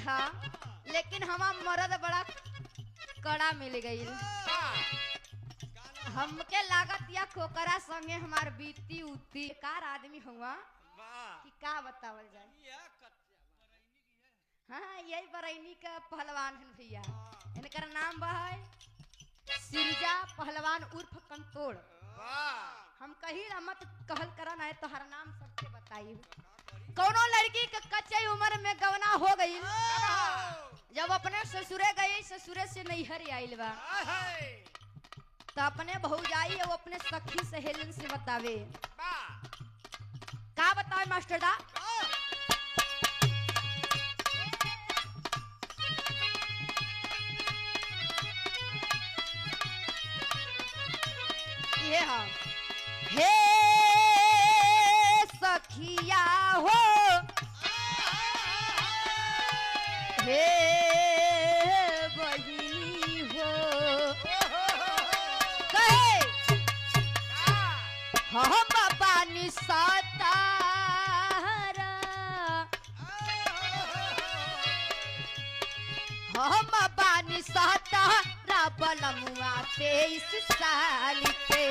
हाँ, लेकिन हमार मरद बड़ा कड़ा मिल गई। हमके लागत या खोकरा संगे हमार बीती उती कार आदमी हुआ कि का बतावल जाए। हाँ, यही बरैनी का पहलवान है भैया। इनका नाम बा है सिरजा पहलवान उर्फ कंतोड़। हम कही मत कहल करा ना है तो हर नाम सबके बताई। कौनो लड़की के कच्चे उम्र में गवना हो गई, जब अपने ससुरे गई, ससुरे से नैहर आइल बा, तो अपने भौजाई वो अपने सखी सहेलिन से बतावे। का बतावे मास्टर दा? ये हाँ, हे सखिया हो, हे बहिनी हो, कहे हम पानी सतारा, हम पानी सतारा बलमुआ 23 साल के।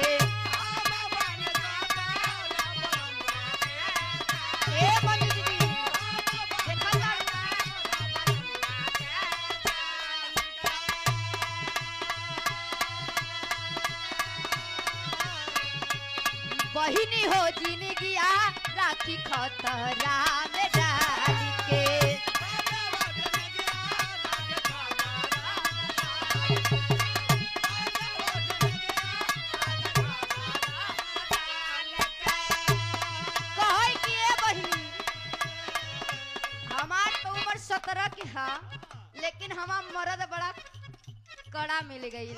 बहिनी हो जिंदगिया राखी खतरा में डाल के। कहे कि ए बहिनी, हमार तो उम्र 17 की है, लेकिन हमार मरद बड़ा कड़ा मिल गई।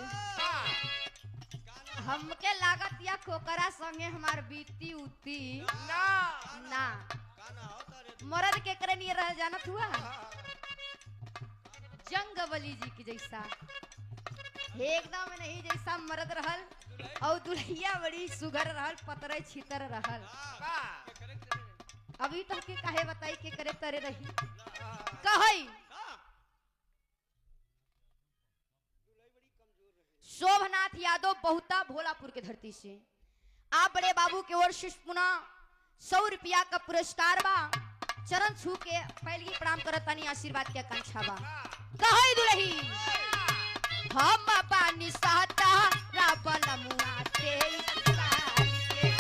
हमके लागत या खोकरा संगे हमार बीती उती ना मरद के करे नहीं रह जानत हुआ। जंगबली जी की जैसा एकदम नहीं जैसा मरद रहल, और दुल्हिया बड़ी सुगर रहल, पतरे छितर रहल। अभी तो के काहे बताई के करे तरे रही। कहई शोभनाथ यादव बहुता भोलापुर के धरती से, आप बड़े बाबू के ओर से पुनः 100 रुपया का पुरस्कार बा। चरण छू के पहली प्रणाम करतानी, आशीर्वाद के आकांक्षा बा। कहई दुलही हम पानी सहता बलमुआ 23 साल के।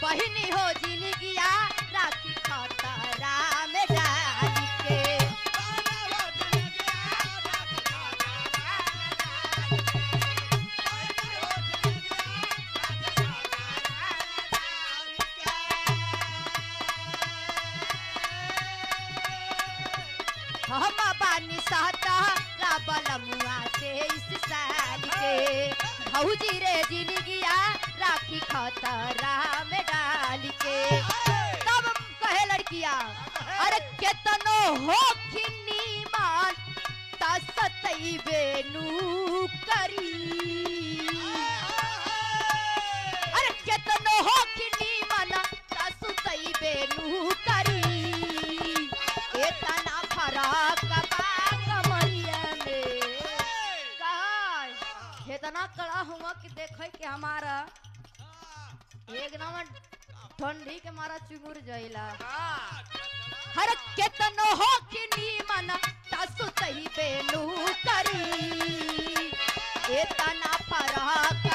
बहिनी हो जिंदगिया राखी खतरा में डाल के। हम पानी सहता बलमुआ 23 साल के। भौजी रे जिंदगिया राखी खतरा में डाल के। तब कहे लड़किया, अरे केतनो हो नीमान तसतई बेनू करी, अरे केतनो हो नीमान तसतई बेनू करी। इतना फरक बा कमरिया में, इतना कड़ा हुआ कि देखे कि हमारा एकदम ठंडी के मारा चुमुर जाइला। हर केतनो हो कि नीमन तसु तही बेनू करी। इतना फरक